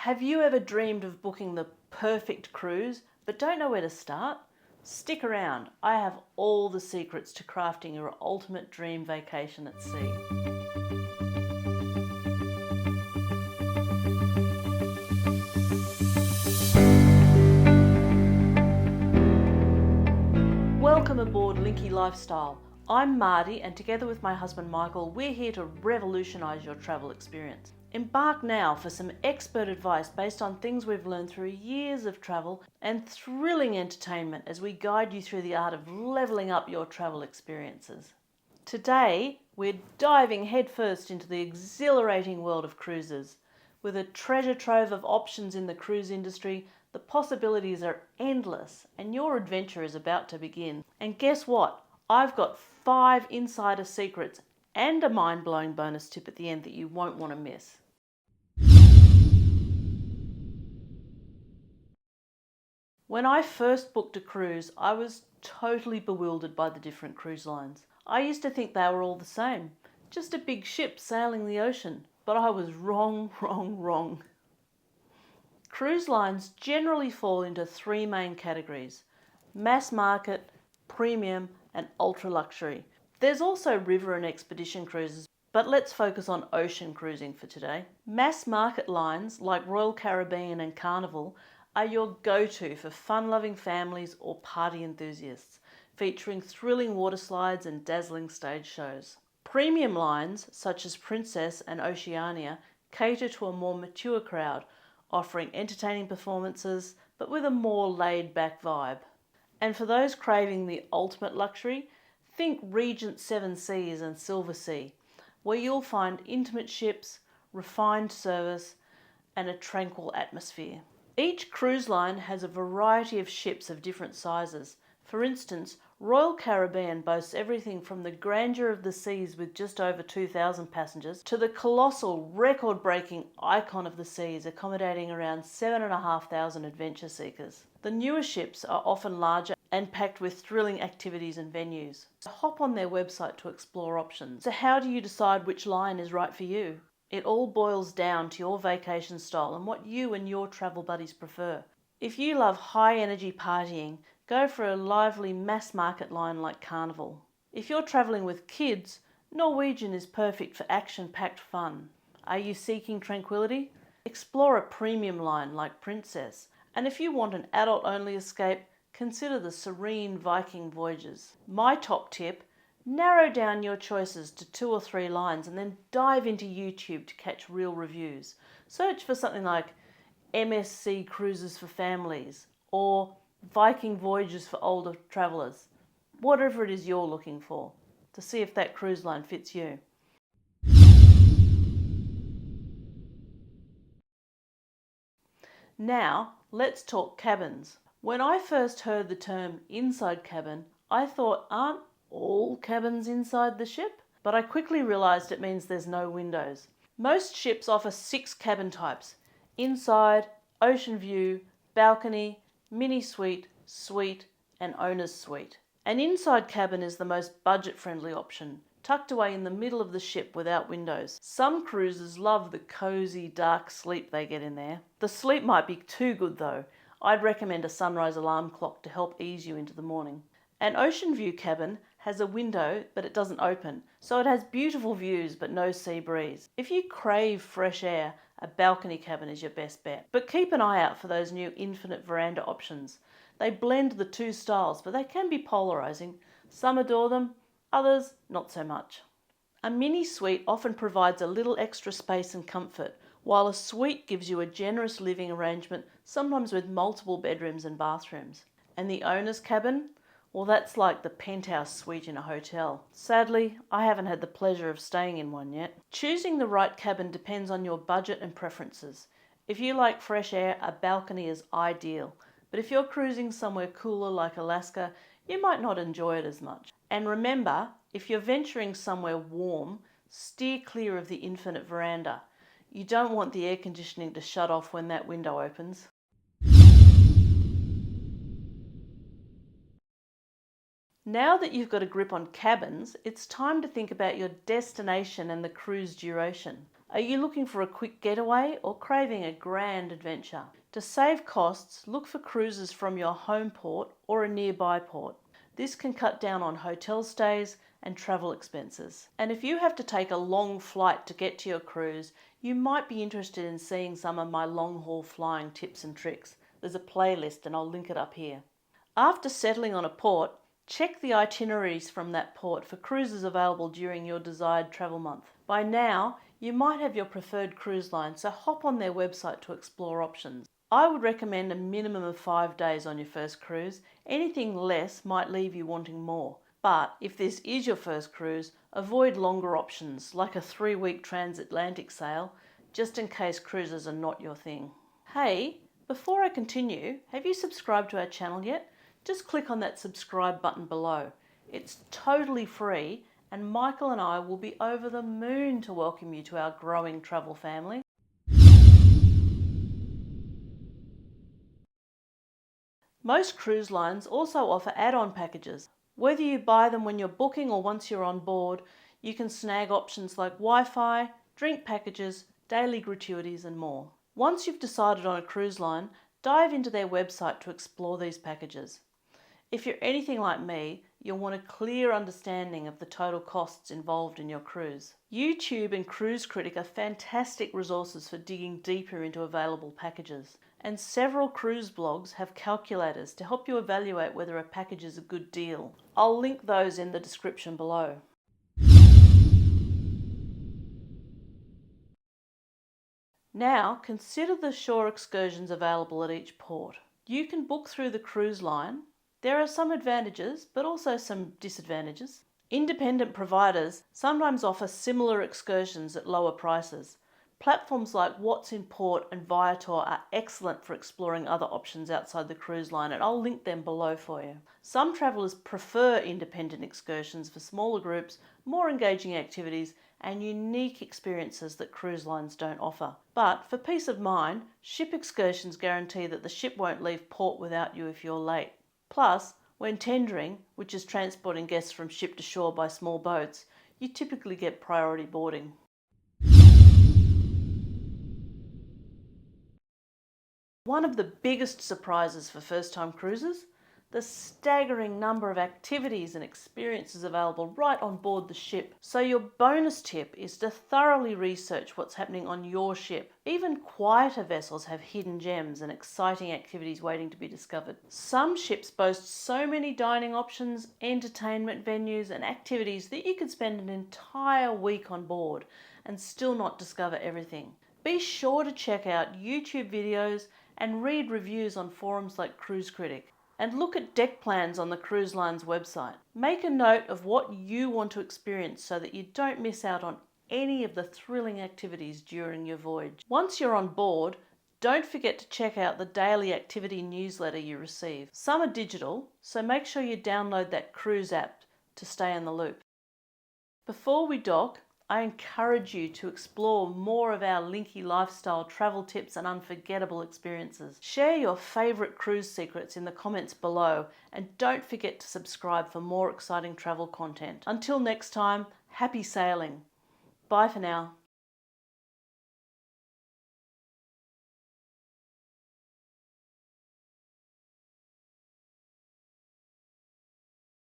Have you ever dreamed of booking the perfect cruise but don't know where to start? Stick around, I have all the secrets to crafting your ultimate dream vacation at sea. Welcome aboard Linky Lifestyle. I'm Marty, and together with my husband Michael, we're here to revolutionise your travel experience. Embark now for some expert advice based on things we've learned through years of travel and thrilling entertainment as we guide you through the art of levelling up your travel experiences. Today, we're diving headfirst into the exhilarating world of cruises. With a treasure trove of options in the cruise industry, the possibilities are endless and your adventure is about to begin. And guess what? I've got 5 insider secrets and a mind-blowing bonus tip at the end that you won't want to miss. When I first booked a cruise, I was totally bewildered by the different cruise lines. I used to think they were all the same, just a big ship sailing the ocean, but I was wrong. Cruise lines generally fall into 3 main categories: mass market, premium, and ultra luxury. There's also river and expedition cruises, but let's focus on ocean cruising for today. Mass market lines like Royal Caribbean and Carnival are your go-to for fun-loving families or party enthusiasts, featuring thrilling water slides and dazzling stage shows. Premium lines such as Princess and Oceania cater to a more mature crowd, offering entertaining performances but with a more laid-back vibe. And for those craving the ultimate luxury, think Regent Seven Seas and Silver Sea, where you'll find intimate ships, refined service, and a tranquil atmosphere. Each cruise line has a variety of ships of different sizes. For instance, Royal Caribbean boasts everything from the grandeur of the seas with just over 2,000 passengers to the colossal, record-breaking icon of the seas accommodating around 7,500 adventure seekers. The newer ships are often larger and packed with thrilling activities and venues. Hop on their website to explore options. So how do you decide which line is right for you? It all boils down to your vacation style and what you and your travel buddies prefer. If you love high-energy partying, go for a lively mass market line like Carnival. If you're travelling with kids, Norwegian is perfect for action-packed fun. Are you seeking tranquility? Explore a premium line like Princess. And if you want an adult-only escape, consider the serene Viking voyages. My top tip: narrow down your choices to 2 or 3 lines and then dive into YouTube to catch real reviews. Search for something like MSC Cruises for Families or Viking Voyages for Older Travellers, whatever it is you're looking for, to see if that cruise line fits you. Now, let's talk cabins. When I first heard the term inside cabin, I thought, aren't all cabins inside the ship? But I quickly realised it means there's no windows. Most ships offer 6 cabin types: inside, ocean view, balcony, mini suite, suite, and owner's suite. An inside cabin is the most budget-friendly option, tucked away in the middle of the ship without windows. Some cruisers love the cosy, dark sleep they get in there. The sleep might be too good though. I'd recommend a sunrise alarm clock to help ease you into the morning. An ocean view cabin has a window, but it doesn't open, so it has beautiful views but no sea breeze. If you crave fresh air, a balcony cabin is your best bet. But keep an eye out for those new infinite veranda options. They blend the 2 styles, but they can be polarizing. Some adore them, others not so much. A mini suite often provides a little extra space and comfort, while a suite gives you a generous living arrangement, sometimes with multiple bedrooms and bathrooms. And the owner's cabin? Well, that's like the penthouse suite in a hotel. Sadly, I haven't had the pleasure of staying in one yet. Choosing the right cabin depends on your budget and preferences. If you like fresh air, a balcony is ideal. But if you're cruising somewhere cooler like Alaska, you might not enjoy it as much. And remember, if you're venturing somewhere warm, steer clear of the infinite veranda. You don't want the air conditioning to shut off when that window opens. Now that you've got a grip on cabins, it's time to think about your destination and the cruise duration. Are you looking for a quick getaway or craving a grand adventure? To save costs, look for cruises from your home port or a nearby port. This can cut down on hotel stays and travel expenses. And if you have to take a long flight to get to your cruise, you might be interested in seeing some of my long-haul flying tips and tricks. There's a playlist and I'll link it up here. After settling on a port, check the itineraries from that port for cruises available during your desired travel month. By now, you might have your preferred cruise line, so hop on their website to explore options. I would recommend a minimum of 5 days on your first cruise. Anything less might leave you wanting more. But if this is your first cruise, avoid longer options like a 3-week transatlantic sail, just in case cruises are not your thing. Hey, before I continue, have you subscribed to our channel yet? Just click on that subscribe button below. It's totally free, and Michael and I will be over the moon to welcome you to our growing travel family. Most cruise lines also offer add-on packages. Whether you buy them when you're booking or once you're on board, you can snag options like Wi-Fi, drink packages, daily gratuities and more. Once you've decided on a cruise line, dive into their website to explore these packages. If you're anything like me, you'll want a clear understanding of the total costs involved in your cruise. YouTube and Cruise Critic are fantastic resources for digging deeper into available packages. And several cruise blogs have calculators to help you evaluate whether a package is a good deal. I'll link those in the description below. Now, consider the shore excursions available at each port. You can book through the cruise line. There are some advantages, but also some disadvantages. Independent providers sometimes offer similar excursions at lower prices. Platforms like What's in Port and Viator are excellent for exploring other options outside the cruise line, and I'll link them below for you. Some travellers prefer independent excursions for smaller groups, more engaging activities, and unique experiences that cruise lines don't offer. But for peace of mind, ship excursions guarantee that the ship won't leave port without you if you're late. Plus, when tendering, which is transporting guests from ship to shore by small boats, you typically get priority boarding. One of the biggest surprises for first-time cruisers, the staggering number of activities and experiences available right on board the ship. So your bonus tip is to thoroughly research what's happening on your ship. Even quieter vessels have hidden gems and exciting activities waiting to be discovered. Some ships boast so many dining options, entertainment venues and activities that you could spend an entire week on board and still not discover everything. Be sure to check out YouTube videos and read reviews on forums like Cruise Critic. And look at deck plans on the cruise line's website. Make a note of what you want to experience so that you don't miss out on any of the thrilling activities during your voyage. Once you're on board, don't forget to check out the daily activity newsletter you receive. Some are digital, so make sure you download that cruise app to stay in the loop. Before we dock, I encourage you to explore more of our linky lifestyle travel tips and unforgettable experiences. Share your favourite cruise secrets in the comments below, and don't forget to subscribe for more exciting travel content. Until next time, happy sailing. Bye for now.